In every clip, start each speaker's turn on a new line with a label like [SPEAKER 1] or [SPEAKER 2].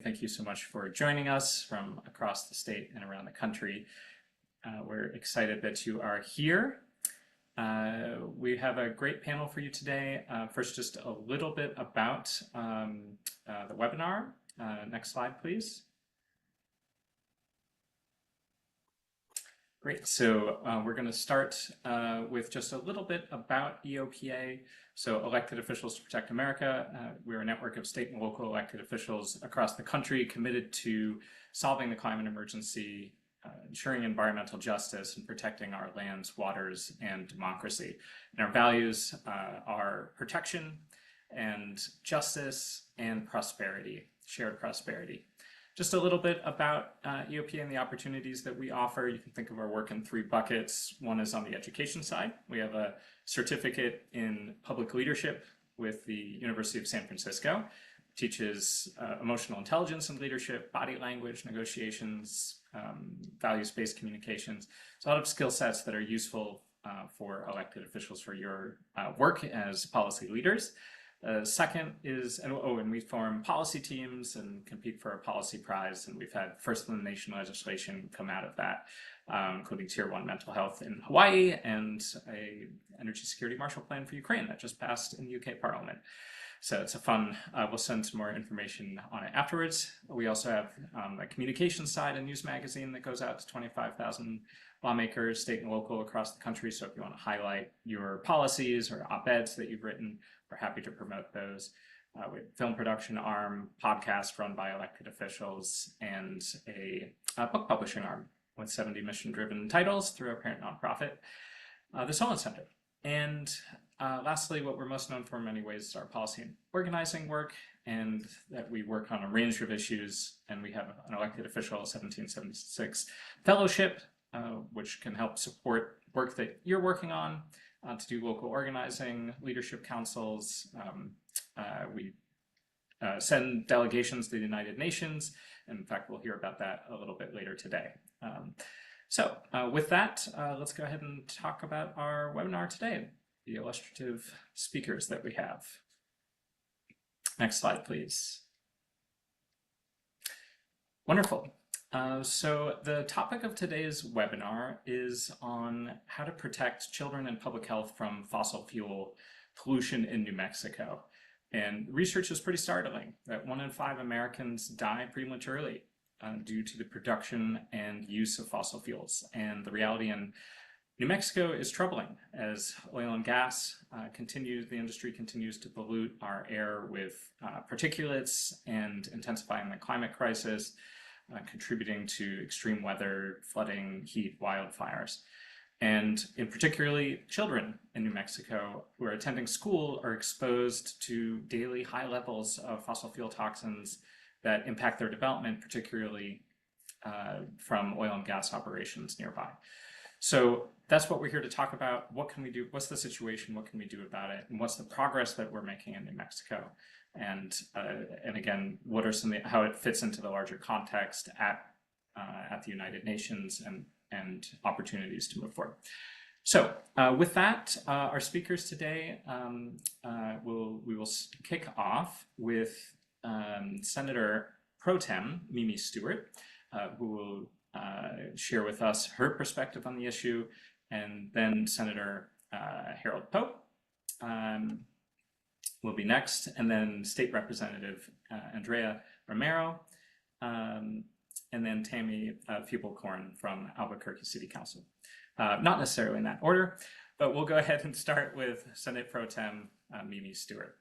[SPEAKER 1] thank you so much for joining us from across the state and around the country. We're excited that you are here. We have a great panel for you today. First, just a little bit about the webinar. Next slide, please. Great. So we're going to start with just a little bit about EOPA. So Elected Officials to Protect America. We're a network of state and local elected officials across the country committed to solving the climate emergency, ensuring environmental justice, and protecting our lands, waters, and democracy. And our values are protection and justice and prosperity, shared prosperity. Just a little bit about EOPA and the opportunities that we offer. You can think of our work in three buckets. One is on the education side. We have a certificate in public leadership with the University of San Francisco. It teaches emotional intelligence and leadership, body language, negotiations, values-based communications. So a lot of skill sets that are useful for elected officials for your work as policy leaders. Second is, and we form policy teams and compete for a policy prize, and we've had first in the nation legislation come out of that, including Tier 1 mental health in Hawaii and a energy security Marshall Plan for Ukraine that just passed in the UK Parliament. So it's a fun, we'll send some more information on it afterwards. We also have a communications side, a news magazine that goes out to 25,000 lawmakers, state and local across the country. So if you want to highlight your policies or op-eds that you've written, we're happy to promote those. We have film production arm, podcast run by elected officials, and a book publishing arm with 70 mission-driven titles through our parent nonprofit, the Solon Center. And lastly, what we're most known for in many ways is our policy and organizing work, and that we work on a range of issues. And we have an elected official 1776 fellowship, which can help support work that you're working on to do local organizing, leadership councils. We send delegations to the United Nations. In fact, we'll hear about that a little bit later today. So with that, let's go ahead and talk about our webinar today, the illustrative speakers that we have. Next slide, please. Wonderful. So the topic of today's webinar is on how to protect children and public health from fossil fuel pollution in New Mexico. And research is pretty startling that 1 in 5 Americans die prematurely due to the production and use of fossil fuels. And the reality in New Mexico is troubling as oil and gas the industry continues to pollute our air with particulates and intensifying the climate crisis, contributing to extreme weather, flooding, heat, wildfires. And in particularly children in New Mexico who are attending school are exposed to daily high levels of fossil fuel toxins that impact their development, particularly from oil and gas operations nearby. So that's what we're here to talk about. What can we do? What's the situation? What can we do about it? And what's the progress that we're making in New Mexico? And again, what are how it fits into the larger context at the United Nations and opportunities to move forward. So with that, our speakers today, we will kick off with Senator Pro Tem Mimi Stewart, who will share with us her perspective on the issue, and then Senator Harold Pope will be next, and then State Representative Andrea Romero, and then Tammy Fiebelkorn from Albuquerque City Council. Not necessarily in that order, but we'll go ahead and start with Senate Pro Tem Mimi Stewart.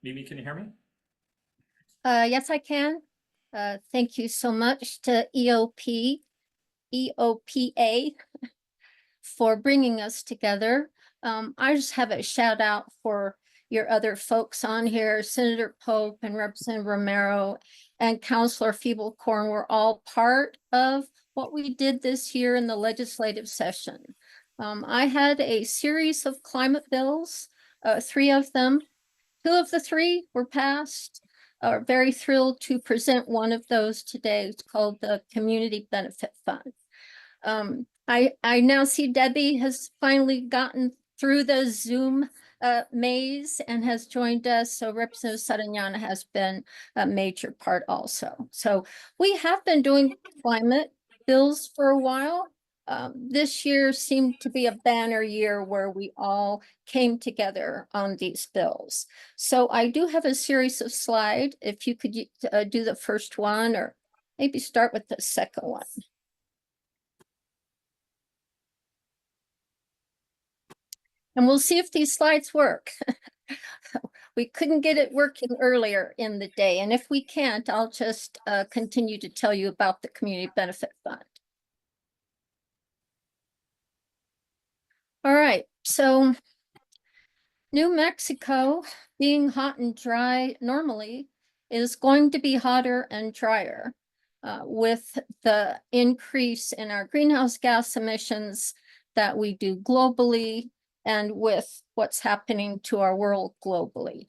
[SPEAKER 1] Mimi, can you hear me?
[SPEAKER 2] Yes, I can. Thank you so much to EOPA for bringing us together. I just have a shout out for your other folks on here. Senator Pope and Representative Romero and Councilor Fiebelkorn were all part of what we did this year in the legislative session. I had a series of climate bills, 3 of them. 2 of the 3 were passed. Very thrilled to present one of those today. It's called the Community Benefit Fund. I now see Debbie has finally gotten through the Zoom Mays and has joined us. So Representative Sariñana has been a major part also. So we have been doing climate bills for a while. This year seemed to be a banner year where we all came together on these bills. So I do have a series of slides. If you could do the first one or maybe start with the second one. And we'll see if these slides work. We couldn't get it working earlier in the day. And if we can't, I'll just continue to tell you about the Community Benefit Fund. All right, so New Mexico, being hot and dry normally, is going to be hotter and drier with the increase in our greenhouse gas emissions that we do globally and with what's happening to our world globally.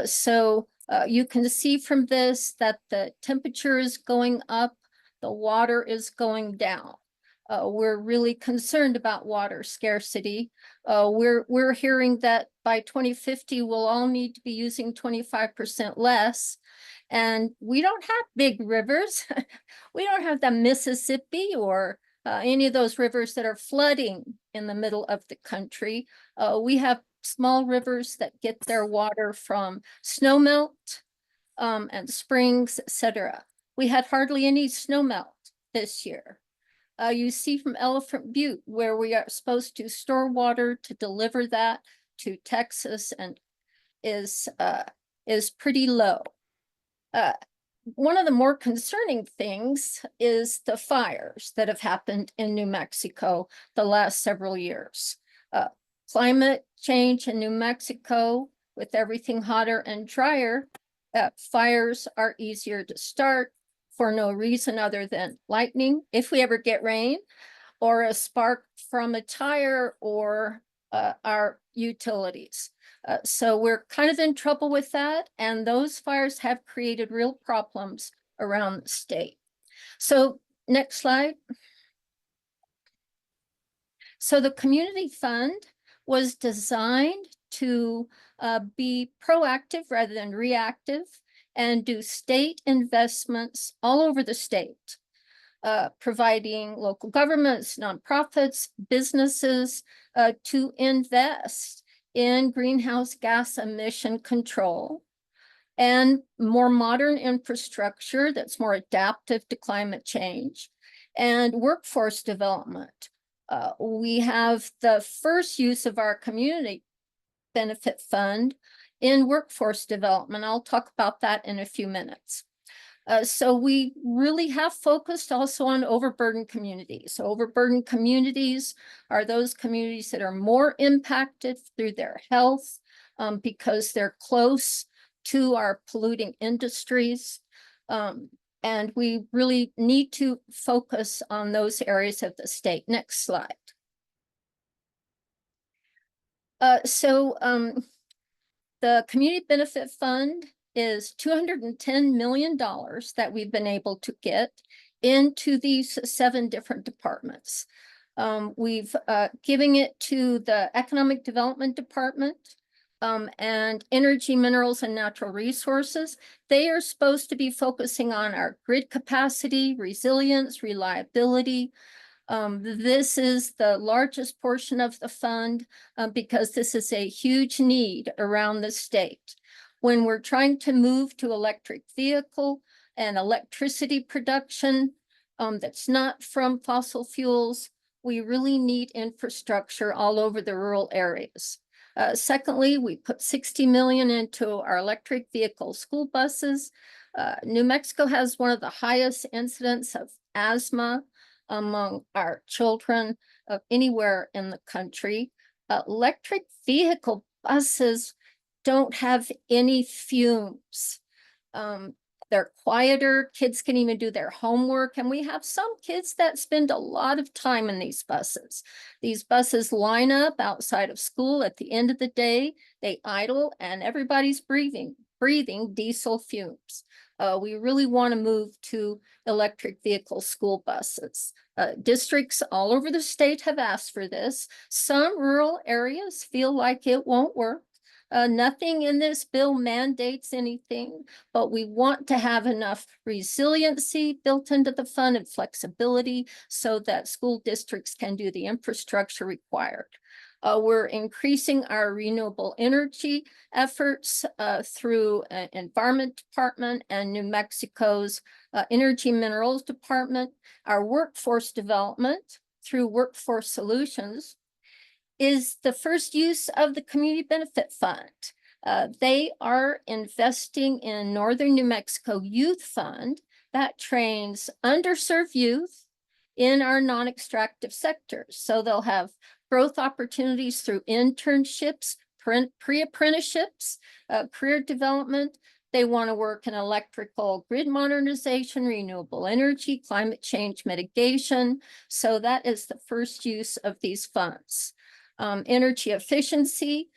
[SPEAKER 2] So you can see from this that the temperature is going up, the water is going down. We're really concerned about water scarcity. We're hearing that by 2050, we'll all need to be using 25% less. And we don't have big rivers. We don't have the Mississippi or any of those rivers that are flooding in the middle of the country. We have small rivers that get their water from snowmelt and springs, etc. We had hardly any snowmelt this year. You see from Elephant Butte where we are supposed to store water to deliver that to Texas and is pretty low. One of the more concerning things is the fires that have happened in New Mexico the last several years. Climate change in New Mexico, with everything hotter and drier, fires are easier to start for no reason other than lightning, if we ever get rain, or a spark from a tire or our utilities. So we're kind of in trouble with that. And those fires have created real problems around the state. So next slide. So the community fund was designed to be proactive rather than reactive and do state investments all over the state, providing local governments, nonprofits, businesses to invest in greenhouse gas emission control and more modern infrastructure that's more adaptive to climate change and workforce development. We have the first use of our community benefit fund in workforce development. I'll talk about that in a few minutes. So we really have focused also on overburdened communities. So overburdened communities are those communities that are more impacted through their health because they're close to our polluting industries. And we really need to focus on those areas of the state. Next slide. The Community Benefit Fund is $210 million that we've been able to get into these 7 different departments. We've given it to the Economic Development Department and Energy, Minerals, and Natural Resources. They are supposed to be focusing on our grid capacity, resilience, reliability. This is the largest portion of the fund because this is a huge need around the state. When we're trying to move to electric vehicle and electricity production that's not from fossil fuels, we really need infrastructure all over the rural areas. Secondly, we put $60 million into our electric vehicle school buses. New Mexico has one of the highest incidents of asthma among our children of anywhere in the country. Electric vehicle buses don't have any fumes. They're quieter, kids can even do their homework, and we have some kids that spend a lot of time in these buses. These buses line up outside of school at the end of the day, they idle, and everybody's breathing diesel fumes. We really want to move to electric vehicle school buses. Districts all over the state have asked for this. Some rural areas feel like it won't work. Nothing in this bill mandates anything, but we want to have enough resiliency built into the fund and flexibility so that school districts can do the infrastructure required. We're increasing our renewable energy efforts through Environment Department and New Mexico's Energy Minerals Department. Our workforce development through Workforce Solutions is the first use of the Community Benefit Fund. They are investing in Northern New Mexico Youth Fund that trains underserved youth in our non-extractive sectors. So they'll have growth opportunities through internships, pre-apprenticeships, career development. They want to work in electrical grid modernization, renewable energy, climate change mitigation. So that is the first use of these funds. Energy efficiency.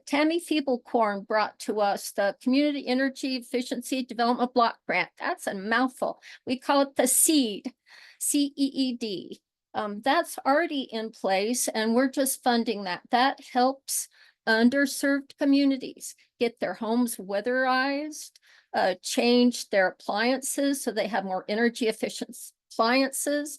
[SPEAKER 2] Tammy Fiebelkorn brought to us the Community Energy Efficiency Development Block Grant. That's a mouthful. We call it the SEED, C-E-E-D. That's already in place, and we're just funding that. That helps underserved communities get their homes weatherized, change their appliances so they have more energy efficient appliances,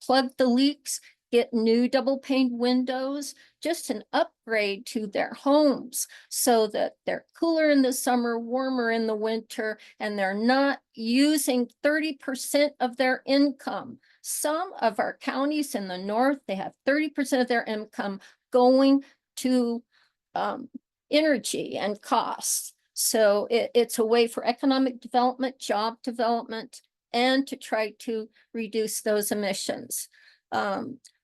[SPEAKER 2] plug the leaks, get new double pane windows, just an upgrade to their homes so that they're cooler in the summer, warmer in the winter, and they're not using 30% of their income. Some of our counties in the north, they have 30% of their income going to energy and costs. So it's a way for economic development, job development, and to try to reduce those emissions.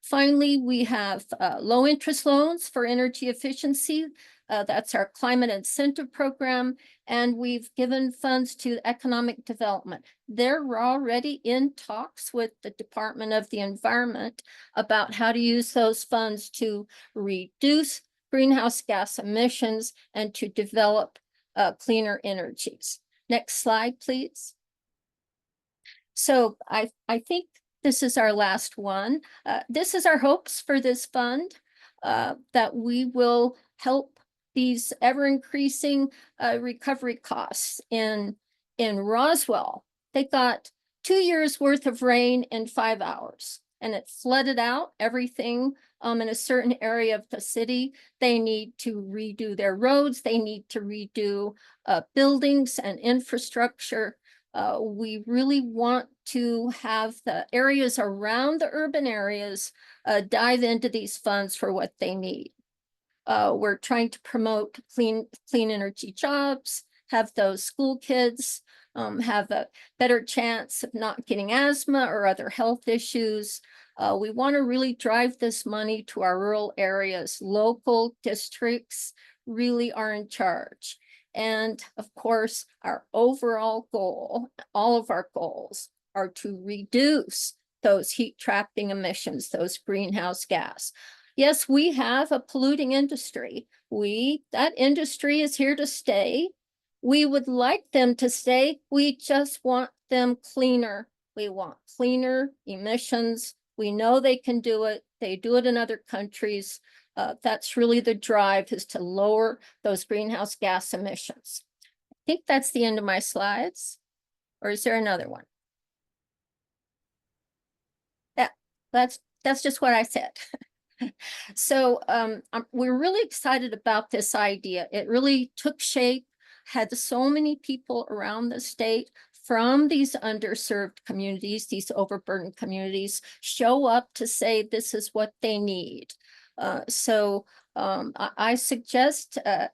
[SPEAKER 2] Finally, we have low interest loans for energy efficiency. That's our climate incentive program. And we've given funds to economic development. They're already in talks with the Department of the Environment about how to use those funds to reduce greenhouse gas emissions and to develop cleaner energies. Next slide, please. So I think this is our last one. This is our hopes for this fund, that we will help these ever-increasing recovery costs. In Roswell, they got 2 years worth of rain in 5 hours, and it flooded out everything in a certain area of the city. They need to redo their roads. They need to redo buildings and infrastructure. We really want to have the areas around the urban areas dive into these funds for what they need. We're trying to promote clean energy jobs, have those school kids have a better chance of not getting asthma or other health issues. We want to really drive this money to our rural areas. Local districts really are in charge. And of course, our overall goal, all of our goals, are to reduce those heat trapping emissions, those greenhouse gas. Yes, we have a polluting industry. That industry is here to stay. We would like them to stay. We just want them cleaner. We want cleaner emissions. We know they can do it. They do it in other countries. That's really the drive, is to lower those greenhouse gas emissions. I think that's the end of my slides. Or is there another one? Yeah, that's just what I said. So we're really excited about this idea. It really took shape, had so many people around the state from these underserved communities, these overburdened communities, show up to say this is what they need. So I suggest that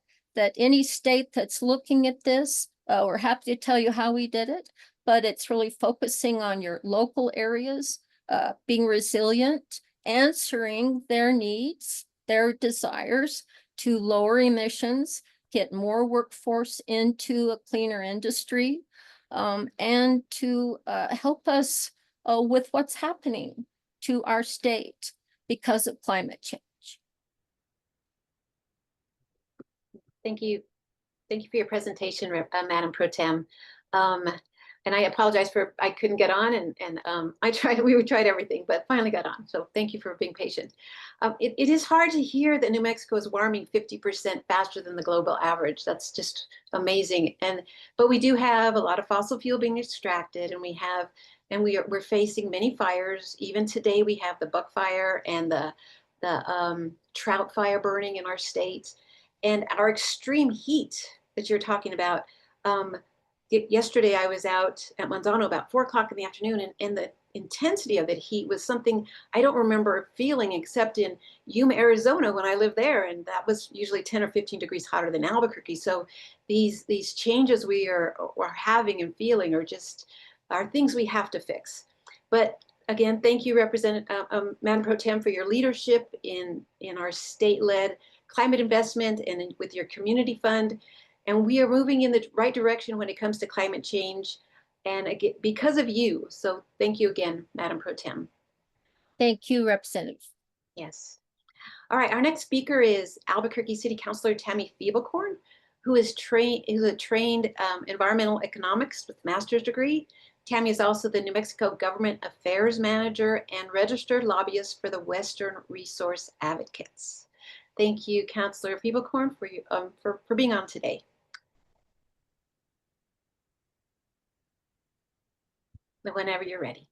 [SPEAKER 2] any state that's looking at this, we're happy to tell you how we did it, but it's really focusing on your local areas, being resilient, answering their needs, their desires to lower emissions, get more workforce into a cleaner industry, and to help us with what's happening to our state because of climate change.
[SPEAKER 3] Thank you. Thank you for your presentation, Madam Pro Tem. And I apologize for I couldn't get on, and we tried everything, but finally got on. So thank you for being patient. It is hard to hear that New Mexico is warming 50% faster than the global average. That's just amazing. But we do have a lot of fossil fuel being extracted, and we're facing many fires. Even today, we have the buck fire and the trout fire burning in our state, and our extreme heat that you're talking about. Yesterday, I was out at Manzano about 4 o'clock in the afternoon, and the intensity of that heat was something I don't remember feeling except in Yuma, Arizona, when I lived there, and that was usually 10 or 15 degrees hotter than Albuquerque. So these changes we are having and feeling are things we have to fix. But again, thank you, Madam Pro Tem, for your leadership in our state-led climate investment and with your community fund. And we are moving in the right direction when it comes to climate change, and again, because of you. So thank you again, Madam Pro Tem.
[SPEAKER 2] Thank you, Representative.
[SPEAKER 3] Yes. All right, our next speaker is Albuquerque City Councilor Tammy Fiebelkorn, who is a trained environmental economics with master's degree. Tammy is also the New Mexico Government Affairs Manager and registered lobbyist for the Western Resource Advocates. Thank you, Councilor Fiebelkorn, for being on today. Whenever you're ready.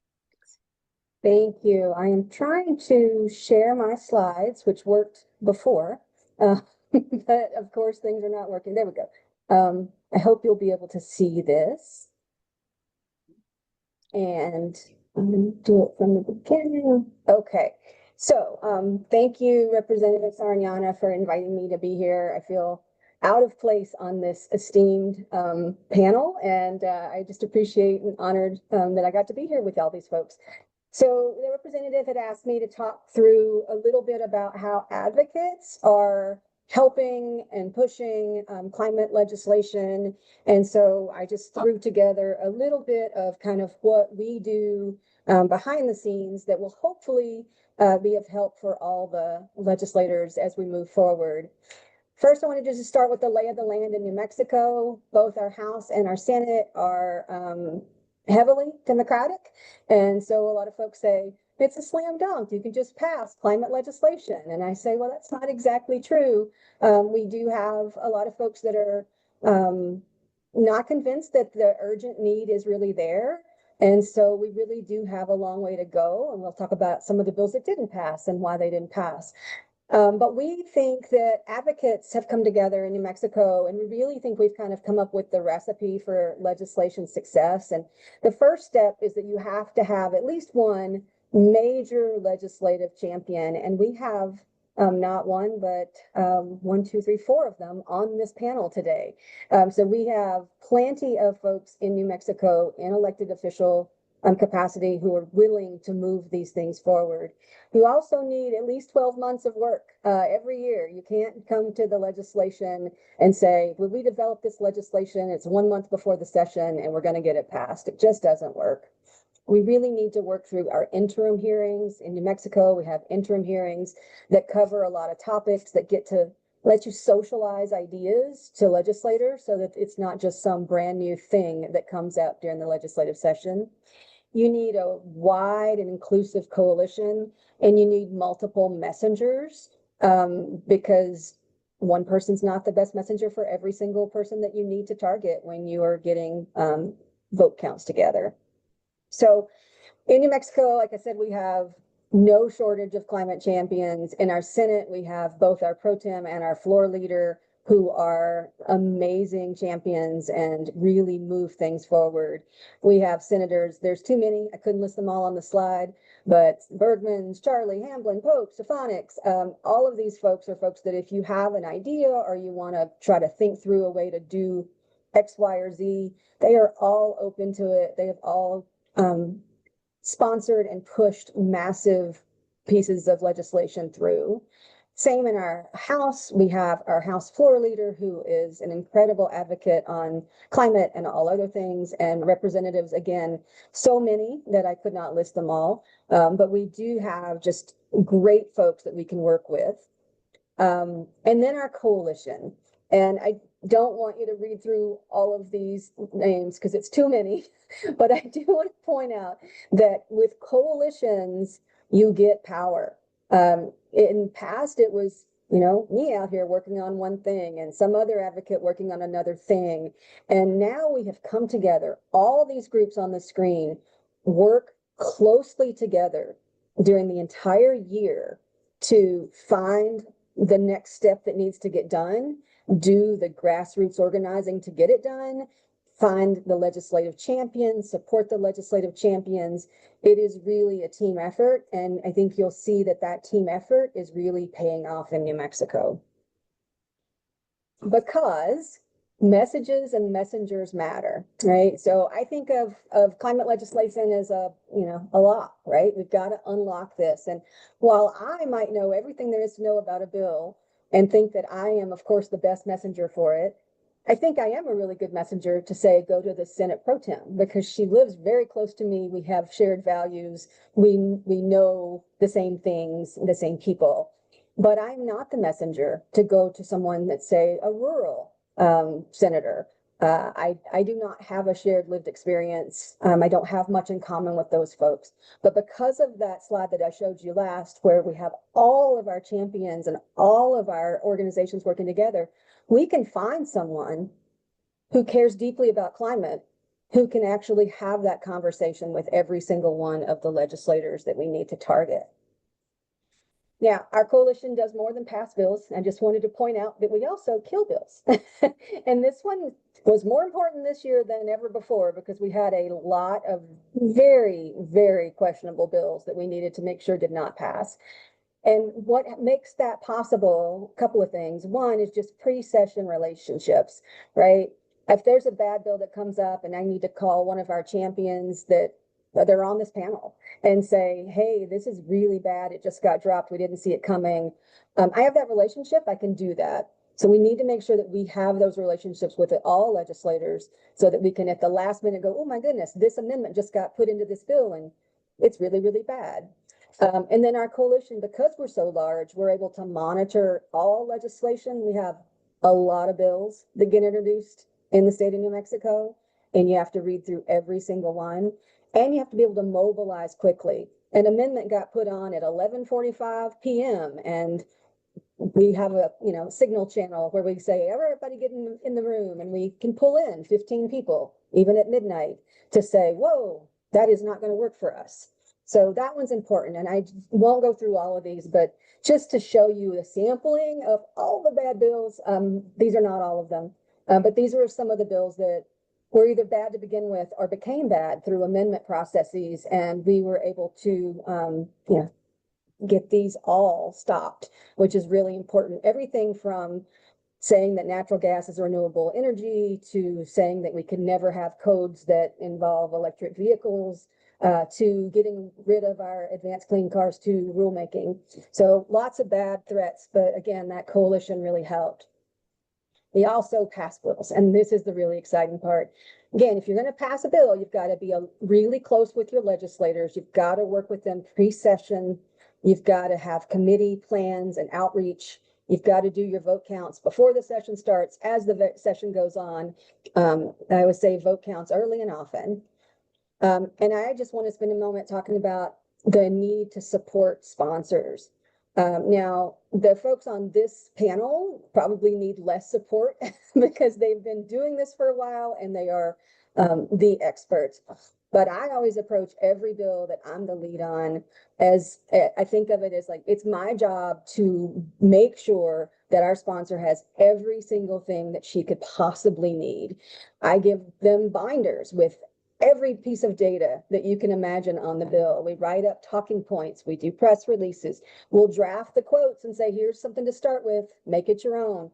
[SPEAKER 4] Thank you. I am trying to share my slides, which worked before, but of course things are not working. There we go. I hope you'll be able to see this. And I'm going to do it from the beginning. Okay. So thank you, Representative Sariñana, for inviting me to be here. I feel out of place on this esteemed panel, and I just appreciate and honored that I got to be here with all these folks. So the representative had asked me to talk through a little bit about how advocates are helping and pushing climate legislation. And so I just threw together a little bit of kind of what we do behind the scenes that will hopefully be of help for all the legislators as we move forward. First, I wanted to just start with the lay of the land in New Mexico. Both our House and our Senate are heavily Democratic. And so a lot of folks say, it's a slam dunk. You can just pass climate legislation. And I say, well, that's not exactly true. We do have a lot of folks that are not convinced that the urgent need is really there. And so we really do have a long way to go. And we'll talk about some of the bills that didn't pass and why they didn't pass. But we think that advocates have come together in New Mexico, and we really think we've kind of come up with the recipe for legislation success. And the first step is that you have to have at least one major legislative champion. And we have not one, but 1, 2, 3, 4 of them on this panel today. So we have plenty of folks in New Mexico in elected official capacity who are willing to move these things forward. You also need at least 12 months of work every year. You can't come to the legislation and say, well, we developed this legislation, it's 1 month before the session and we're going to get it passed. It just doesn't work. We really need to work through our interim hearings. In New Mexico, we have interim hearings that cover a lot of topics that get to let you socialize ideas to legislators so that it's not just some brand new thing that comes out during the legislative session. You need a wide and inclusive coalition, and you need multiple messengers because one person's not the best messenger for every single person that you need to target when you are getting vote counts together. So in New Mexico, like I said, we have no shortage of climate champions. In our Senate, we have both our pro tem and our floor leader who are amazing champions and really move things forward. We have senators, there's too many, I couldn't list them all on the slide, but Bergman's, Charlie, Hamblin, Pope, Stefanik's, all of these folks are folks that if you have an idea or you want to try to think through a way to do X, Y, or Z, they are all open to it. They have all sponsored and pushed massive pieces of legislation through. Same in our House. We have our House floor leader who is an incredible advocate on climate and all other things, and representatives, again, so many that I could not list them all. But we do have just great folks that we can work with. And then our coalition. And don't want you to read through all of these names because it's too many, but I do want to point out that with coalitions, you get power. In past, it was, me out here working on one thing and some other advocate working on another thing. And now we have come together, all these groups on the screen work closely together during the entire year to find the next step that needs to get done, do the grassroots organizing to get it done, find the legislative champions, support the legislative champions. It is really a team effort. And I think you'll see that that team effort is really paying off in New Mexico. Because messages and messengers matter, right? So I think of climate legislation as a lock, right? We've got to unlock this. And while I might know everything there is to know about a bill and think that I am, of course, the best messenger for it, I think I am a really good messenger to say, go to the Senate Pro Tem, because she lives very close to me. We have shared values. We know the same things, the same people. But I'm not the messenger to go to someone that's, say, a rural senator. I do not have a shared lived experience. I don't have much in common with those folks. But because of that slide that I showed you last, where we have all of our champions and all of our organizations working together, we can find someone who cares deeply about climate, who can actually have that conversation with every single one of the legislators that we need to target. Now, our coalition does more than pass bills. I just wanted to point out that we also kill bills. And this one was more important this year than ever before because we had a lot of very, very questionable bills that we needed to make sure did not pass. And what makes that possible, a couple of things. One is just pre-session relationships, right? If there's a bad bill that comes up and I need to call one of our champions that they're on this panel and say, hey, this is really bad. It just got dropped. We didn't see it coming. I have that relationship. I can do that. So we need to make sure that we have those relationships with all legislators so that we can at the last minute go, oh my goodness, this amendment just got put into this bill and it's really, really bad. And then our coalition, because we're so large, we're able to monitor all legislation. We have a lot of bills that get introduced in the state of New Mexico, and you have to read through every single one, and you have to be able to mobilize quickly. An amendment got put on at 11:45 p.m. and we have a signal channel where we say everybody get in the room, and we can pull in 15 people even at midnight to say, whoa, that is not going to work for us. So that one's important, and I won't go through all of these, but just to show you a sampling of all the bad bills. These are not all of them, but these are some of the bills that were either bad to begin with or became bad through amendment processes, and we were able to get these all stopped, which is really important. Everything from saying that natural gas is renewable energy to saying that we can never have codes that involve electric vehicles, to getting rid of our advanced clean cars to rulemaking. So lots of bad threats, but again, that coalition really helped. We also pass bills, and this is the really exciting part. Again, if you're going to pass a bill, you've got to be really close with your legislators. You've got to work with them pre-session. You've got to have committee plans and outreach. You've got to do your vote counts before the session starts. As the session goes on, I would say vote counts early and often. And I just want to spend a moment talking about the need to support sponsors. Now, the folks on this panel probably need less support because they've been doing this for a while and they are the experts. But I always approach every bill that I'm the lead on as I think of it as like, it's my job to make sure that our sponsor has every single thing that she could possibly need. I give them binders with every piece of data that you can imagine on the bill. We write up talking points. We do press releases. We'll draft the quotes and say, here's something to start with. Make it your own.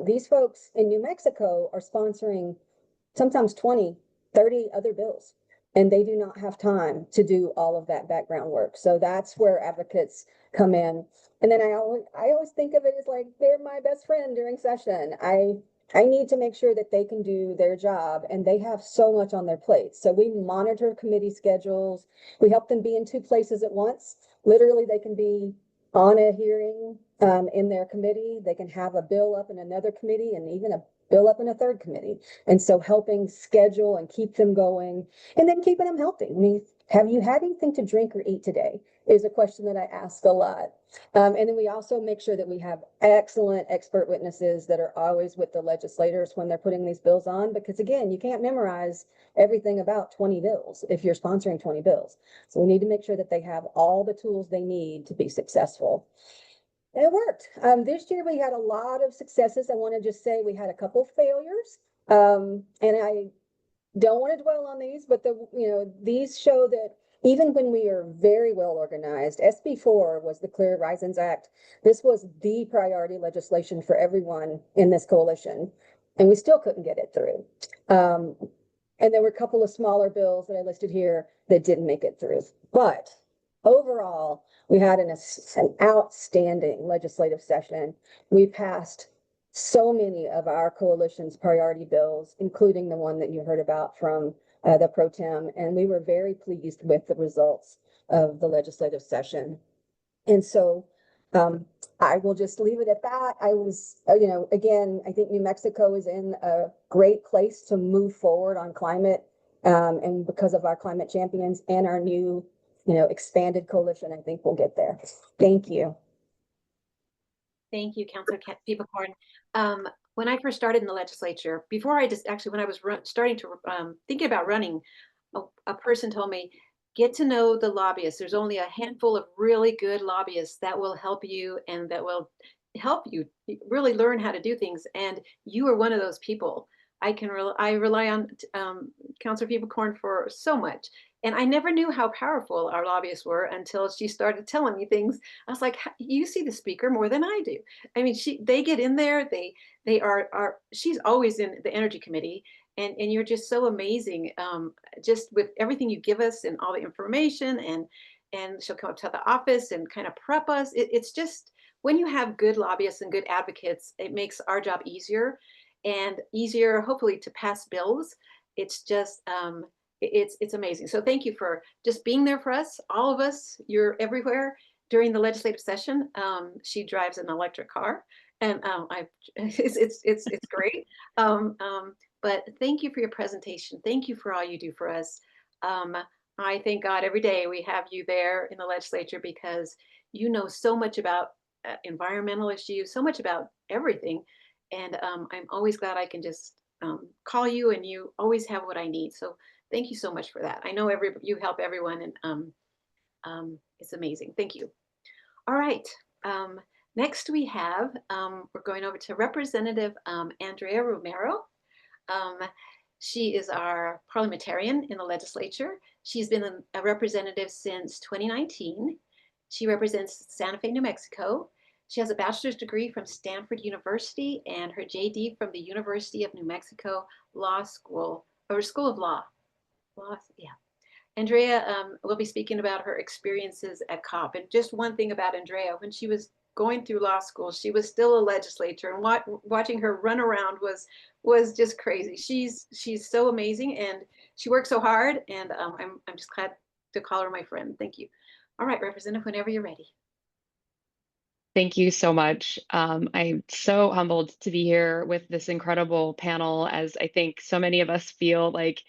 [SPEAKER 4] These folks in New Mexico are sponsoring sometimes 20, 30 other bills, and they do not have time to do all of that background work. So that's where advocates come in. And then I always think of it as like, they're my best friend during session. I need to make sure that they can do their job, and they have so much on their plate. So we monitor committee schedules. We help them be in 2 places at once. Literally, they can be on a hearing in their committee. They can have a bill up in another committee and even a fill up in a third committee. And so helping schedule and keep them going, and then keeping them healthy. I mean, have you had anything to drink or eat today is a question that I ask a lot. And then we also make sure that we have excellent expert witnesses that are always with the legislators when they're putting these bills on, because again, you can't memorize everything about 20 bills if you're sponsoring 20 bills. So we need to make sure that they have all the tools they need to be successful. And it worked. This year we had a lot of successes. I want to just say we had a couple failures. And I don't want to dwell on these, but these show that even when we are very well organized, SB4 was the Clear Horizons Act. This was the priority legislation for everyone in this coalition, and we still couldn't get it through. And there were a couple of smaller bills that I listed here that didn't make it through. But overall, we had an outstanding legislative session. We passed so many of our coalition's priority bills, including the one that you heard about from the pro tem, and we were very pleased with the results of the legislative session. And so I will just leave it at that. I was, again, I think New Mexico is in a great place to move forward on climate, and because of our climate champions and our new, expanded coalition, I think we'll get there. Thank you.
[SPEAKER 3] Thank you, Councilor Fiebelkorn. When I first started in the legislature, before I just actually, when I was starting to thinking about running, a person told me, get to know the lobbyists. There's only a handful of really good lobbyists that will help you and that will help you really learn how to do things. And you are one of those people. I rely on Councilor Fiebelkorn for so much. And I never knew how powerful our lobbyists were until she started telling me things. I was like, you see the speaker more than I do. I mean, they get in there, they are she's always in the energy committee, and you're just so amazing, just with everything you give us and all the information, and she'll come up to the office and kind of prep us. It's just, when you have good lobbyists and good advocates, it makes our job easier and easier, hopefully, to pass bills. It's just, it's amazing. So thank you for just being there for us, all of us. You're everywhere during the legislative session. She drives an electric car, and it's great. But thank you for your presentation. Thank you for all you do for us. I thank God every day we have you there in the legislature, because you know so much about environmental issues, so much about everything. And I'm always glad I can just call you, and you always have what I need. So thank you so much for that. I know you help everyone, and it's amazing. Thank you. All right. Next we have, we're going over to Representative Andrea Romero. She is our parliamentarian in the legislature. She's been a representative since 2019. She represents Santa Fe, New Mexico. She has a bachelor's degree from Stanford University and her JD from the University of New Mexico Law School, or School of Law. Yeah. Andrea will be speaking about her experiences at COP. And just one thing about Andrea, when she was going through law school, she was still a legislator, and watching her run around was just crazy. She's so amazing, and she works so hard, and I'm just glad to call her my friend. Thank you. All right, Representative, whenever you're ready.
[SPEAKER 5] Thank you so much. I'm so humbled to be here with this incredible panel, as I think so many of us feel like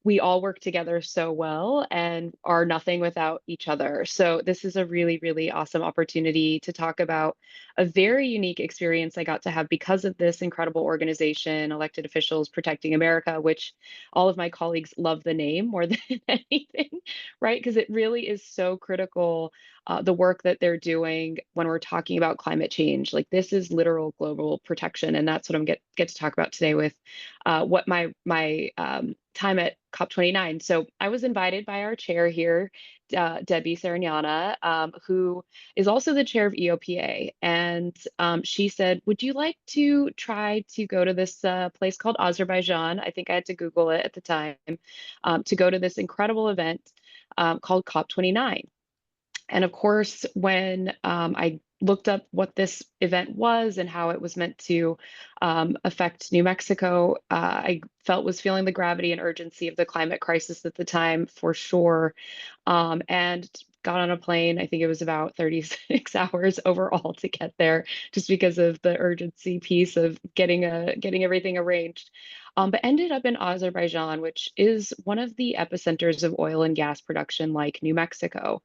[SPEAKER 5] we all work together so well and are nothing without each other. So this is a really, really awesome opportunity to talk about a very unique experience I got to have because of this incredible organization, Elected Officials Protecting America, which all of my colleagues love the name more than anything, right? Because it really is so critical, the work that they're doing when we're talking about climate change. Like, this is literal global protection, and that's what I'm get to talk about today with what my time at COP29. So I was invited by our chair here, Debbie Sarignana, who is also the chair of EOPA. And she said, would you like to try to go to this place called Azerbaijan? I think I had to Google it at the time, to go to this incredible event called COP29. And of course, when I looked up what this event was and how it was meant to affect New Mexico, I was feeling the gravity and urgency of the climate crisis at the time, for sure, and got on a plane. I think it was about 36 hours overall to get there, just because of the urgency piece of getting everything arranged. But ended up in Azerbaijan, which is one of the epicenters of oil and gas production, like New Mexico.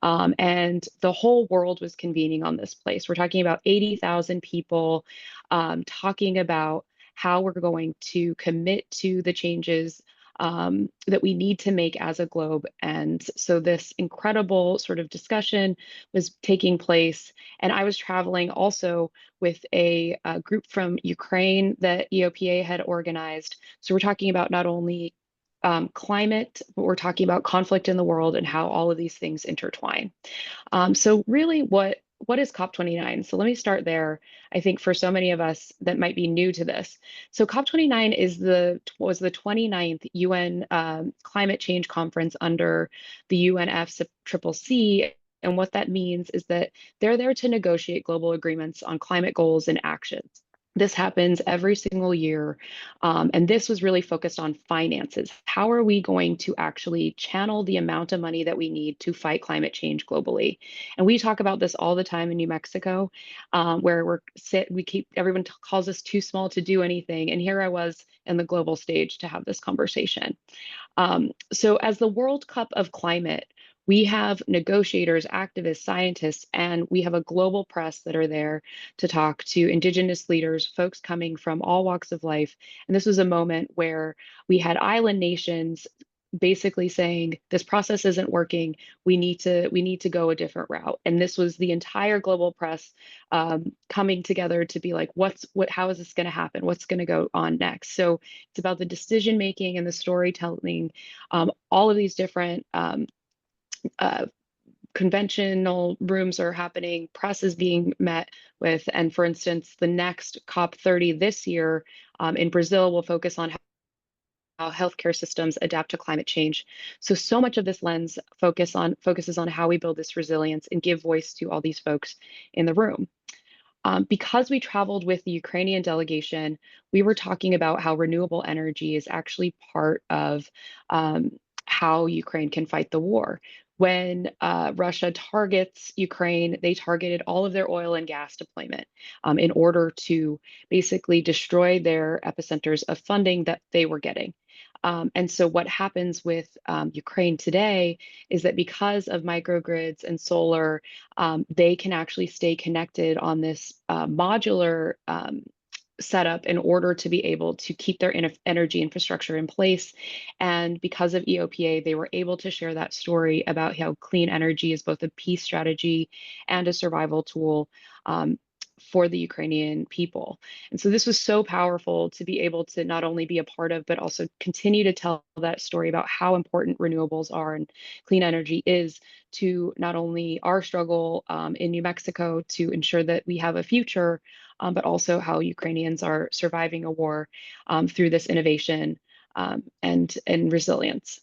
[SPEAKER 5] And the whole world was convening on this place. We're talking about 80,000 people, talking about how we're going to commit to the changes that we need to make as a globe. And so this incredible sort of discussion was taking place. And I was traveling also with a group from Ukraine that EOPA had organized. So we're talking about not only climate, but we're talking about conflict in the world and how all of these things intertwine. So really, what is COP29? So let me start there. I think for so many of us that might be new to this. So COP29 was the 29th UN climate change conference under the UNFCCC. And what that means is that they're there to negotiate global agreements on climate goals and actions. This happens every single year. And this was really focused on finances. How are we going to actually channel the amount of money that we need to fight climate change globally? And we talk about this all the time in New Mexico, where everyone calls us too small to do anything. And here I was in the global stage to have this conversation. So as the World Cup of Climate, we have negotiators, activists, scientists, and we have a global press that are there to talk to Indigenous leaders, folks coming from all walks of life. And this was a moment where we had island nations basically saying, this process isn't working. We need to go a different route. And this was the entire global press coming together to be like, how is this going to happen? What's going to go on next? So it's about the decision making and the storytelling, all of these different conventional rooms are happening, press is being met with, and for instance, the next COP30 this year in Brazil will focus on how healthcare systems adapt to climate change. So much of this lens focuses on how we build this resilience and give voice to all these folks in the room. Because we traveled with the Ukrainian delegation, we were talking about how renewable energy is actually part of how Ukraine can fight the war. When Russia targets Ukraine, they targeted all of their oil and gas deployment in order to basically destroy their epicenters of funding that they were getting. And so what happens with Ukraine today is that because of microgrids and solar, they can actually stay connected on this modular setup in order to be able to keep their energy infrastructure in place. And because of EOPA, they were able to share that story about how clean energy is both a peace strategy and a survival tool for the Ukrainian people. And so this was so powerful to be able to not only be a part of, but also continue to tell that story about how important renewables are and clean energy is to not only our struggle in New Mexico to ensure that we have a future, but also how Ukrainians are surviving a war through this innovation and resilience.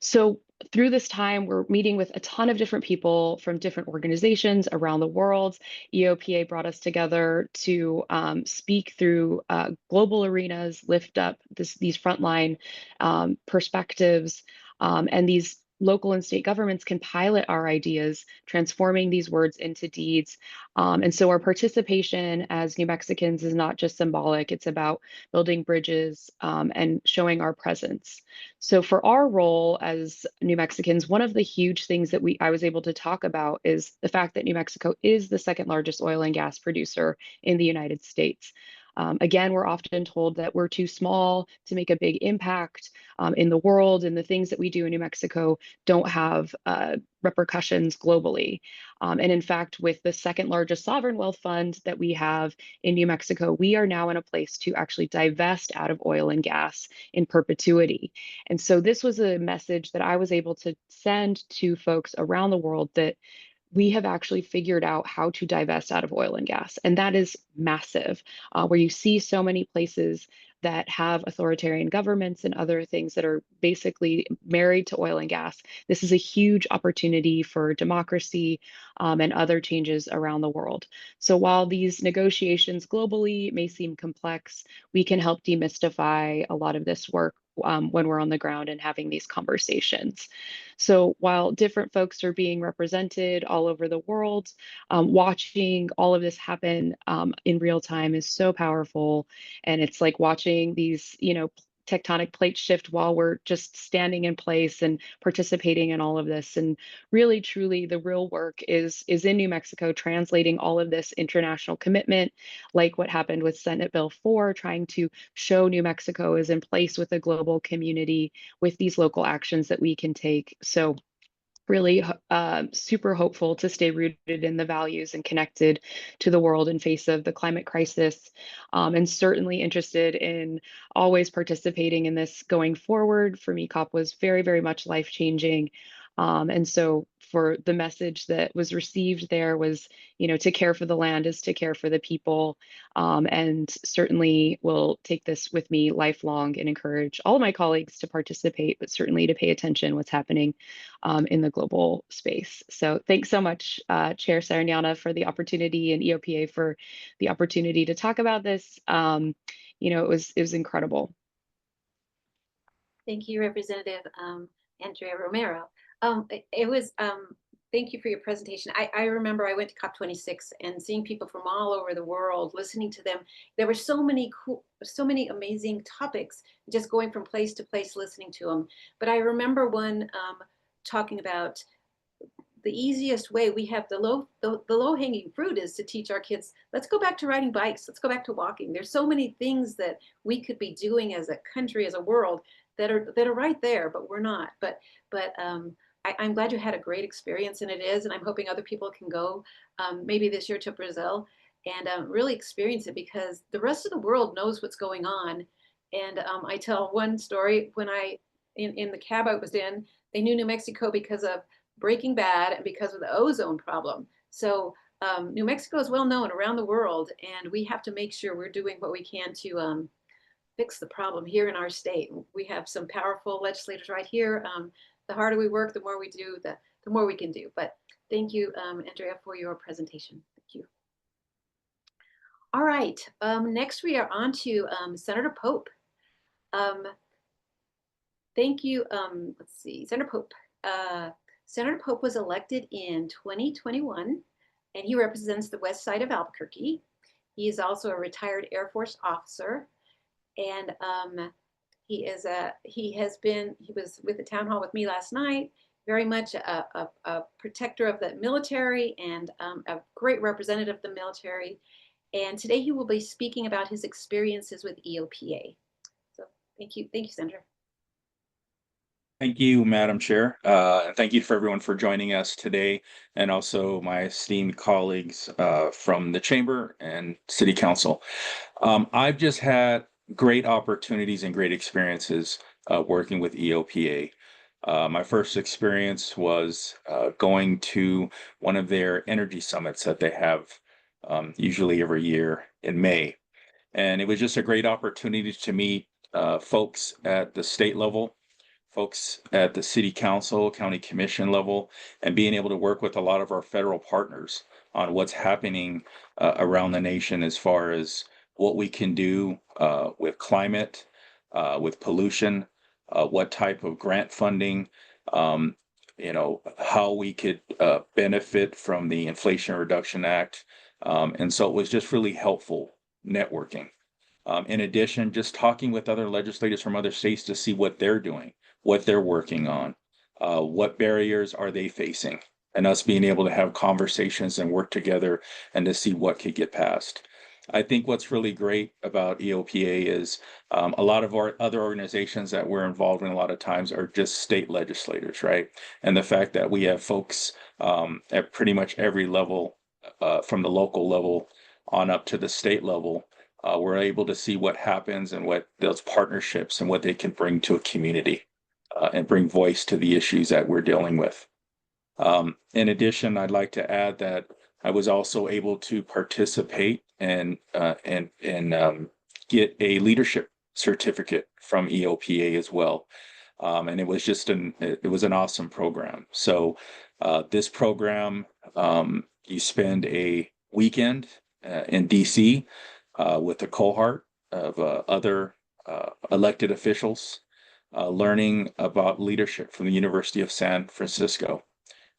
[SPEAKER 5] So through this time, we're meeting with a ton of different people from different organizations around the world. EOPA brought us together to speak through global arenas, lift up these frontline perspectives, and these local and state governments can pilot our ideas, transforming these words into deeds. And so our participation as New Mexicans is not just symbolic, it's about building bridges and showing our presence. So for our role as New Mexicans, one of the huge things that I was able to talk about is the fact that New Mexico is the second largest oil and gas producer in the United States. Again, we're often told that we're too small to make a big impact in the world, and the things that we do in New Mexico don't have repercussions globally. And in fact, with the second largest sovereign wealth fund that we have in New Mexico, we are now in a place to actually divest out of oil and gas in perpetuity. And so this was a message that I was able to send to folks around the world, that we have actually figured out how to divest out of oil and gas. And that is massive, where you see so many places that have authoritarian governments and other things that are basically married to oil and gas. This is a huge opportunity for democracy and other changes around the world. So while these negotiations globally may seem complex, we can help demystify a lot of this work when we're on the ground and having these conversations. So while different folks are being represented all over the world, watching all of this happen in real time is so powerful. And it's like watching these, tectonic plates shift while we're just standing in place and participating in all of this. And really, truly, the real work is in New Mexico, translating all of this international commitment, like what happened with Senate Bill 4, trying to show New Mexico is in place with a global community with these local actions that we can take. So really super hopeful to stay rooted in the values and connected to the world in face of the climate crisis, and certainly interested in always participating in this going forward. For me, COP was very, very much life-changing. And so for the message that was received there was, to care for the land is to care for the people. And certainly will take this with me lifelong and encourage all of my colleagues to participate, but certainly to pay attention what's happening in the global space. So thanks so much, Chair Saranyana, for the opportunity, and EOPA for the opportunity to talk about this. It was incredible.
[SPEAKER 3] Thank you, Representative Andrea Romero. Thank you for your presentation. I remember I went to COP26 and seeing people from all over the world, listening to them. There were so many amazing topics, just going from place to place, listening to them. But I remember one talking about the easiest way. We have the low hanging fruit is to teach our kids, let's go back to riding bikes. Let's go back to walking. There's so many things that we could be doing as a country, as a world, that are right there, but we're not. But I'm glad you had a great experience, and it is, and I'm hoping other people can go maybe this year to Brazil and really experience it, because the rest of the world knows what's going on. And I tell one story. When in the cab I was in, they knew New Mexico because of Breaking Bad and because of the ozone problem. So New Mexico is well known around the world, and we have to make sure we're doing what we can to fix the problem here in our state. We have some powerful legislators right here. The harder we work, the more we do, the more we can do. But thank you, Andrea, for your presentation. Thank you. All right, next we are on to Senator Pope. Thank you. Let's see, Senator Pope. Senator Pope was elected in 2021, and he represents the west side of Albuquerque. He is also a retired Air Force officer, and he was with the town hall with me last night, very much a protector of the military and a great representative of the military. And today he will be speaking about his experiences with EOPA. So thank you, Senator.
[SPEAKER 6] Thank you, Madam Chair. And thank you for everyone for joining us today, and also my esteemed colleagues from the Chamber and City Council. I've just had great opportunities and great experiences working with EOPA. My first experience was going to one of their energy summits that they have usually every year in May. And it was just a great opportunity to meet folks at the state level, folks at the city council, county commission level, and being able to work with a lot of our federal partners on what's happening around the nation as far as what we can do with climate, with pollution, what type of grant funding, how we could benefit from the Inflation Reduction Act. And so it was just really helpful networking. In addition, just talking with other legislators from other states to see what they're doing, what they're working on, what barriers are they facing, and us being able to have conversations and work together and to see what could get passed. I think what's really great about EOPA is a lot of our other organizations that we're involved in a lot of times are just state legislators, right? And the fact that we have folks at pretty much every level, from the local level on up to the state level, we're able to see what happens and what those partnerships and what they can bring to a community and bring voice to the issues that we're dealing with. In addition, I'd like to add that I was also able to participate and get a leadership certificate from EOPA as well. And it was just an awesome program. So this program, you spend a weekend in DC with a cohort of other elected officials, learning about leadership from the University of San Francisco.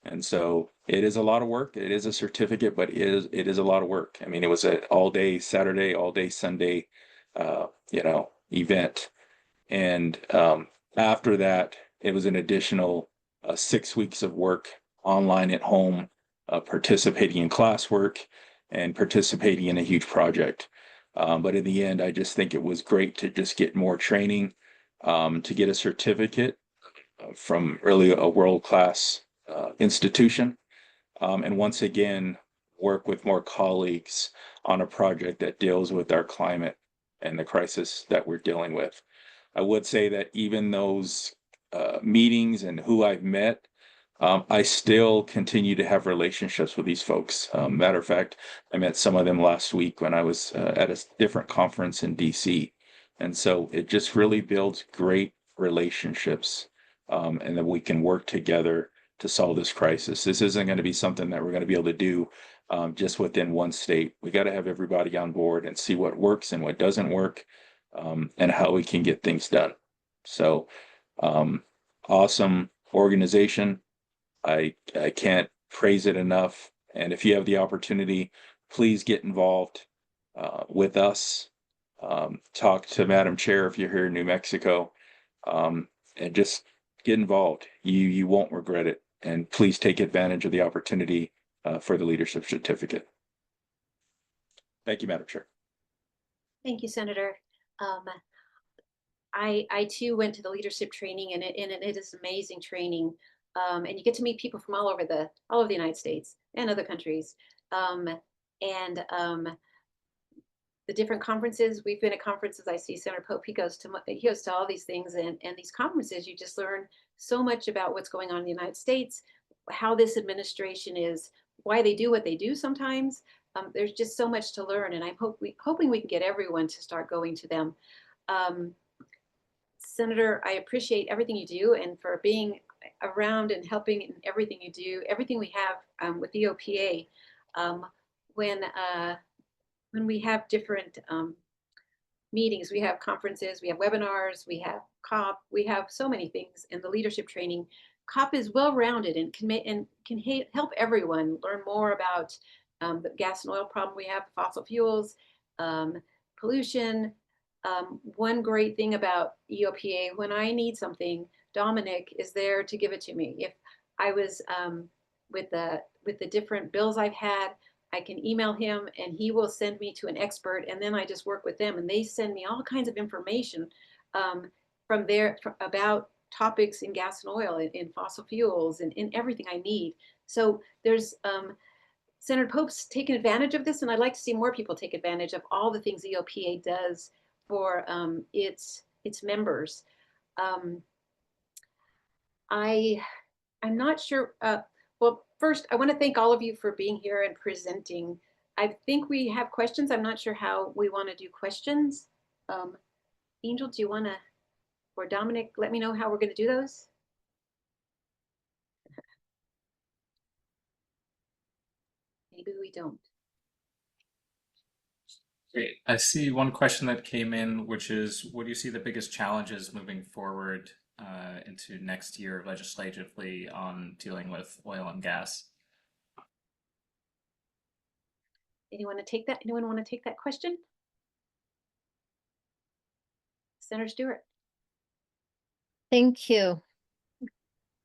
[SPEAKER 6] And so it is a lot of work. It is a certificate, but it is a lot of work. I mean, it was an all day Saturday, all day Sunday, event. And after that, it was an additional 6 weeks of work online at home, participating in classwork and participating in a huge project. But in the end, I just think it was great to just get more training, to get a certificate from really a world-class institution. And once again, work with more colleagues on a project that deals with our climate and the crisis that we're dealing with. I would say that even those meetings and who I've met, I still continue to have relationships with these folks. Matter of fact, I met some of them last week when I was at a different conference in DC. And so it just really builds great relationships, and that we can work together to solve this crisis. This isn't going to be something that we're going to be able to do just within one state. We got to have everybody on board and see what works and what doesn't work, and how we can get things done. So awesome organization. I can't praise it enough. And if you have the opportunity, please get involved with us. Talk to Madam Chair if you're here in New Mexico, and just get involved. You won't regret it. And please take advantage of the opportunity for the leadership certificate. Thank you, Madam Chair.
[SPEAKER 3] Thank you, Senator. I too went to the leadership training, and it is amazing training. And you get to meet people from all over the United States and other countries. The different conferences, we've been at conferences. I see Senator Pope, he goes to all these things, and these conferences, you just learn so much about what's going on in the United States, how this administration is, why they do what they do sometimes. There's just so much to learn, and I'm hoping we can get everyone to start going to them. Senator, I appreciate everything you do and for being around and helping in everything you do, everything we have with EOPA. When we have different meetings, we have conferences, we have webinars, we have COP, we have so many things in the leadership training. COP is well-rounded and can help everyone learn more about the gas and oil problem we have, fossil fuels, pollution. One great thing about EOPA, when I need something, Dominic is there to give it to me. If I was with the different bills I've had, I can email him and he will send me to an expert, and then I just work with them and they send me all kinds of information from there about topics in gas and oil, in fossil fuels, and in everything I need. So there's Senator Pope's taken advantage of this, and I'd like to see more people take advantage of all the things EOPA does for its members. I'm not sure. Well, first, I want to thank all of you for being here and presenting. I think we have questions. I'm not sure how we want to do questions. Angel, do you want to, or Dominic, let me know how we're going to do those? Maybe we don't.
[SPEAKER 1] Great. I see one question that came in, which is, what do you see the biggest challenges moving forward into next year legislatively on dealing with oil and gas?
[SPEAKER 3] Anyone want to take that? Anyone want to take that question? Senator Stewart.
[SPEAKER 2] Thank you.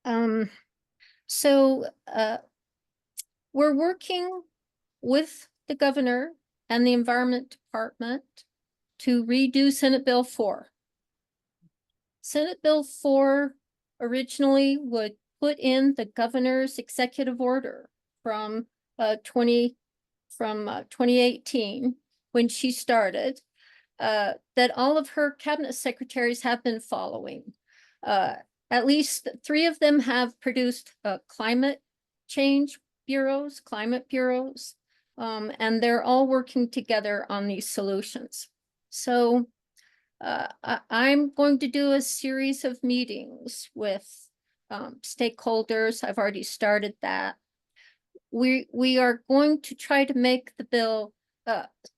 [SPEAKER 2] We're working with the governor and the Environment Department to redo Senate Bill 4. Senate Bill 4 originally would put in the governor's executive order from 2018 when she started, that all of her cabinet secretaries have been following. At least 3 of them have produced climate change bureaus, climate bureaus, and they're all working together on these solutions. So I'm going to do a series of meetings with stakeholders. I've already started that. We are going to try to make the bill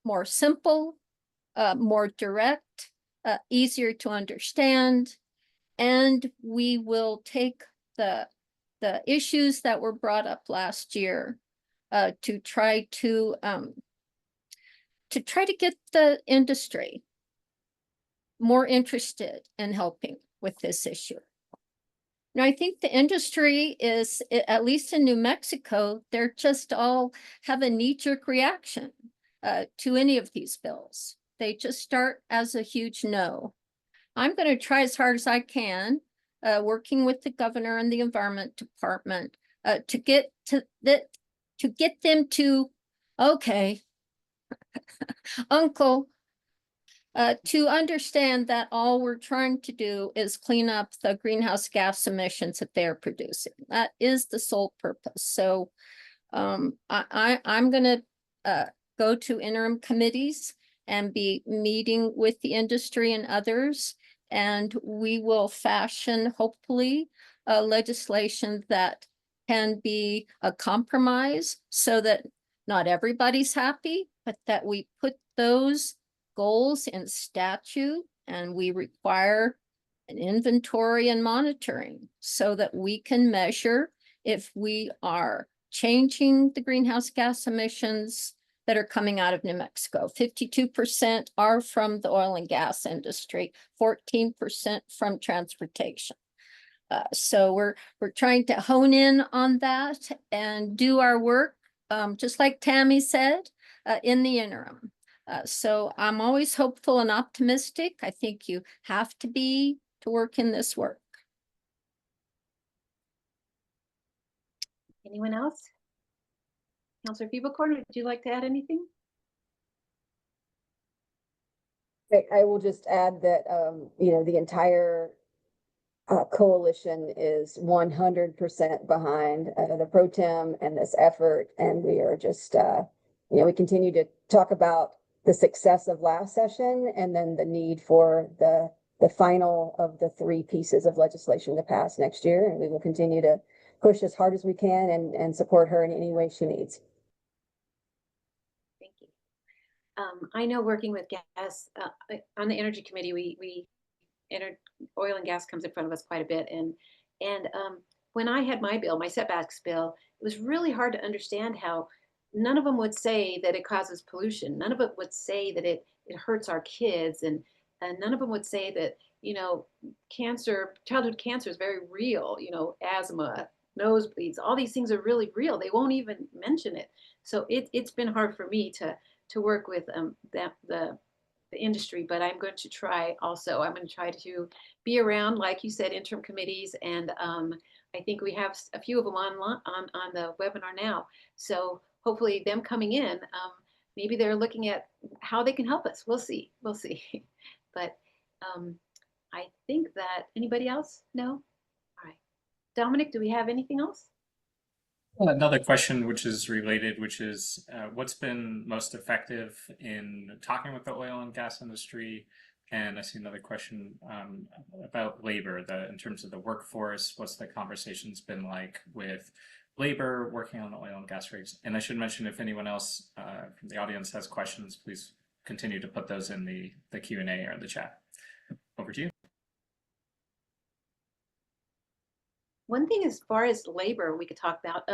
[SPEAKER 2] more simple, more direct, easier to understand, And we will take the issues that were brought up last year to try to get the industry more interested in helping with this issue. Now, I think the industry is, at least in New Mexico, they're just all have a knee-jerk reaction to any of these bills. They just start as a huge no. I'm going to try as hard as I can, working with the governor and the environment department, to get them to, okay, uncle, to understand that all we're trying to do is clean up the greenhouse gas emissions that they're producing. That is the sole purpose. So I'm going to go to interim committees and be meeting with the industry and others, and we will fashion, hopefully, legislation that can be a compromise so that not everybody's happy, but that we put those goals in statute and we require an inventory and monitoring so that we can measure if we are changing the greenhouse gas emissions that are coming out of New Mexico. 52% are from the oil and gas industry, 14% from transportation. So we're trying to hone in on that and do our work, just like Tammy said, in the interim. So I'm always hopeful and optimistic. I think you have to be to work in this work.
[SPEAKER 3] Anyone else? Councilor Fiebelkorn, would you like to add anything?
[SPEAKER 4] I will just add that, the entire coalition is 100% behind the pro tem and this effort. And we are just, we continue to talk about the success of last session and then the need for the final of the 3 pieces of legislation to pass next year. And we will continue to push as hard as we can and support her in any way she needs.
[SPEAKER 3] Thank you. I know working with gas on the energy committee, oil and gas comes in front of us quite a bit. And when I had my bill, my setbacks bill, it was really hard to understand how none of them would say that it causes pollution. None of it would say that it hurts our kids. And none of them would say that, childhood cancer is very real, asthma, nosebleeds, all these things are really real. They won't even mention it. So it's been hard for me to work with the industry, but I'm going to try also. I'm going to try to be around, like you said, interim committees, and I think we have a few of them on the webinar now. So hopefully them coming in, maybe they're looking at how they can help us. We'll see. But I think that, anybody else? No? All right. Dominic, do we have anything else?
[SPEAKER 1] Another question which is related, which is what's been most effective in talking with the oil and gas industry? And I see another question about labor, in terms of the workforce, what's the conversations been like with labor working on the oil and gas rigs? And I should mention, if anyone else from the audience has questions, please continue to put those in the Q&A or the chat. Over to you.
[SPEAKER 3] One thing as far as labor we could talk about,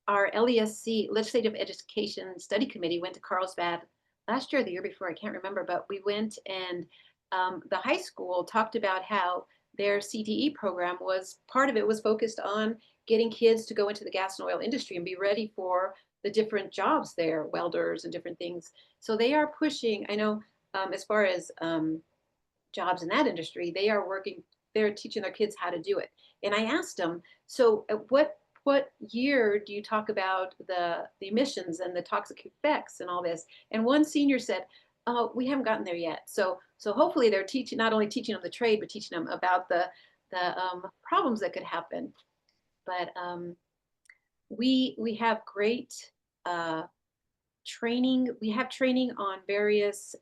[SPEAKER 3] our LESC, Legislative Education Study Committee, went to Carlsbad last year or the year before, I can't remember, but we went, and the high school talked about how their CTE program part of it was focused on getting kids to go into the gas and oil industry and be ready for the different jobs there, welders and different things. So they are pushing, I know, as far as jobs in that industry, they're teaching their kids how to do it. And I asked them, so at what year do you talk about the emissions and the toxic effects and all this? And one senior said, oh, we haven't gotten there yet. So hopefully they're not only teaching them the trade, but teaching them about the problems that could happen. But we have great training. We have training on various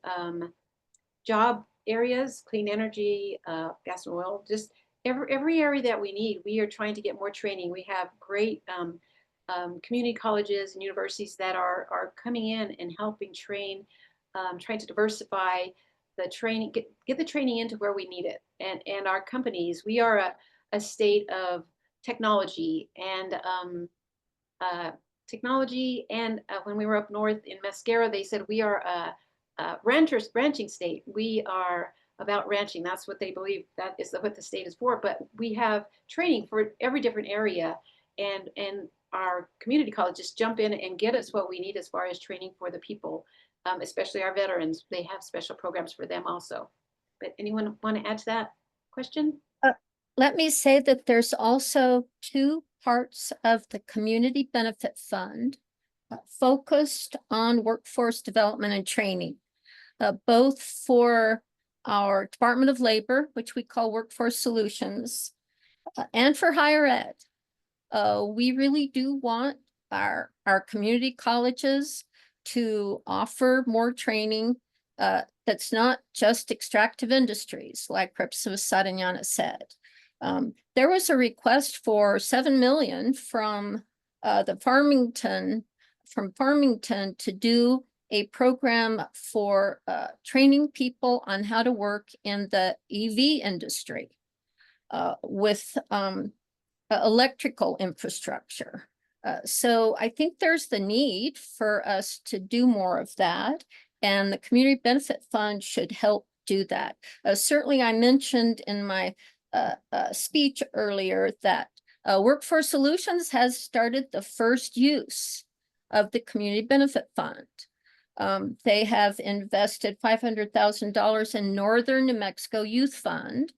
[SPEAKER 3] job areas, clean energy, gas and oil, just every area that we need. We are trying to get more training. We have great community colleges and universities that are coming in and helping train, trying to diversify the training, get the training into where we need it. And our companies, we are a state of technology and when we were up north in Mascara, they said we are a ranching state. We are about ranching. That's what they believe. That is what the state is for. But we have training for every different area, and our community colleges jump in and get us what we need as far as training for the people, especially our veterans. They have special programs for them also. But anyone want to add to that question?
[SPEAKER 2] Let me say that there's also two parts of the Community Benefit Fund focused on workforce development and training, both for our Department of Labor, which we call Workforce Solutions, and for higher ed. We really do want our community colleges to offer more training that's not just extractive industries, like Representative Sariñana said. There was a request for $7 million from Farmington to do a program for training people on how to work in the EV industry with electrical infrastructure. So I think there's the need for us to do more of that, and the Community Benefit Fund should help do that. Certainly, I mentioned in my speech earlier that Workforce Solutions has started the first use of the Community Benefit Fund. They have invested $500,000 in Northern New Mexico Youth Fund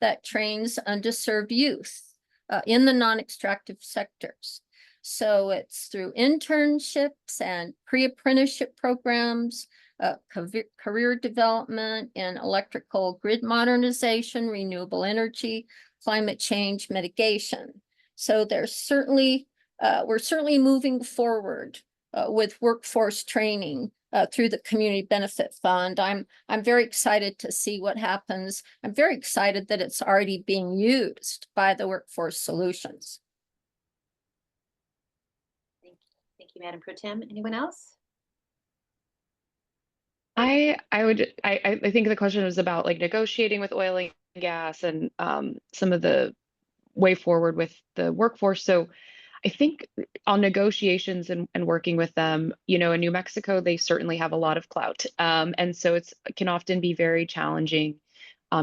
[SPEAKER 2] that trains underserved youth in the non-extractive sectors. So it's through internships and pre-apprenticeship programs, career development in electrical grid modernization, renewable energy, climate change mitigation. So there's certainly, we're certainly moving forward with workforce training through the Community Benefit Fund. I'm very excited to see what happens. I'm very excited that it's already being used by the Workforce Solutions.
[SPEAKER 3] Thank you, Madam Pro Tem. Anyone else?
[SPEAKER 5] I think the question was about like negotiating with oil and gas and some of the way forward with the workforce. So I think on negotiations and working with them, you know, in New Mexico, they certainly have a lot of clout. And so it can often be very challenging,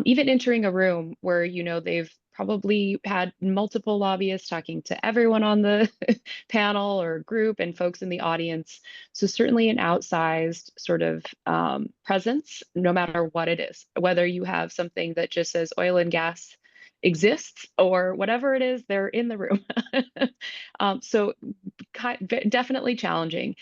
[SPEAKER 5] even entering a room where, you know, they've probably had multiple lobbyists talking to everyone on the panel or group and folks in the audience. So certainly an outsized sort of presence, no matter what it is, whether you have something that just says oil and gas exists or whatever it is, they're in the room. So definitely challenging,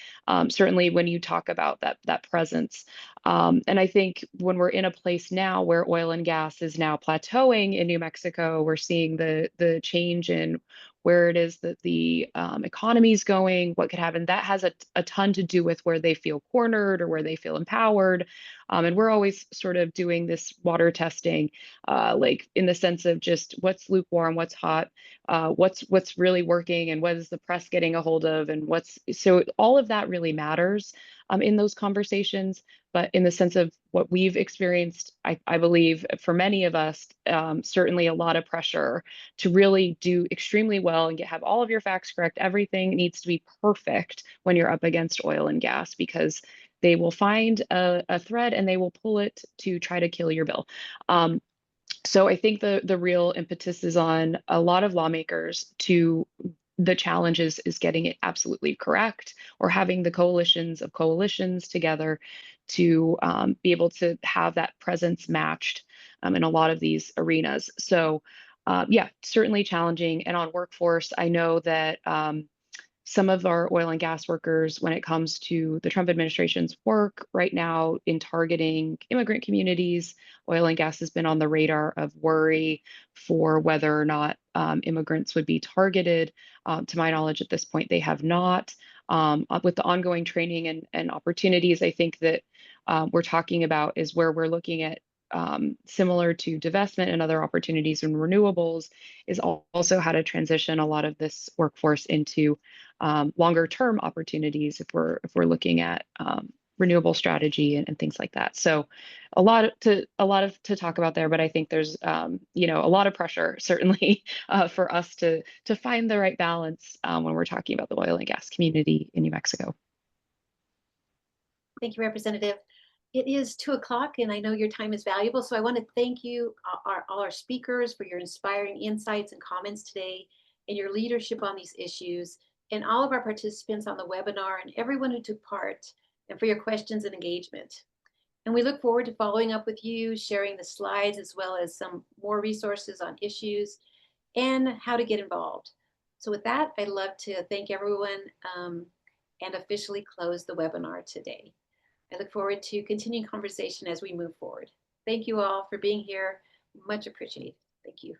[SPEAKER 5] certainly when you talk about that presence. And I think when we're in a place now where oil and gas is now plateauing in New Mexico, we're seeing the change in where it is that the economy is going, what could happen. That has a ton to do with where they feel cornered or where they feel empowered. And we're always sort of doing this water testing, like in the sense of just what's lukewarm, what's hot, what's really working, and what is the press getting a hold of, and so all of that really matters in those conversations. But in the sense of what we've experienced, I believe for many of us, certainly a lot of pressure to really do extremely well and have all of your facts correct. Everything needs to be perfect when you're up against oil and gas, because they will find a thread and they will pull it to try to kill your bill. So I think the real impetus is on a lot of lawmakers to the challenge is getting it absolutely correct, or having the coalitions of coalitions together to be able to have that presence matched in a lot of these arenas. So yeah, certainly challenging. And on workforce, I know that some of our oil and gas workers, when it comes to the Trump administration's work right now in targeting immigrant communities, oil and gas has been on the radar of worry for whether or not immigrants would be targeted. To my knowledge, at this point, they have not. With the ongoing training and opportunities, I think that we're talking about is where we're looking at similar to divestment and other opportunities in renewables, is also how to transition a lot of this workforce into longer term opportunities if we're looking at renewable strategy and things like that. So a lot to talk about there, but I think there's you know, a lot of pressure certainly for us to find the right balance when we're talking about the oil and gas community in New Mexico.
[SPEAKER 3] Thank you, Representative. It is 2 o'clock and I know your time is valuable. So I want to thank you, all our speakers, for your inspiring insights and comments today and your leadership on these issues, and all of our participants on the webinar and everyone who took part, and for your questions and engagement. And we look forward to following up with you, sharing the slides, as well as some more resources on issues and how to get involved. So with that, I'd love to thank everyone and officially close the webinar today. I look forward to continuing conversation as we move forward. Thank you all for being here. Much appreciated. Thank you.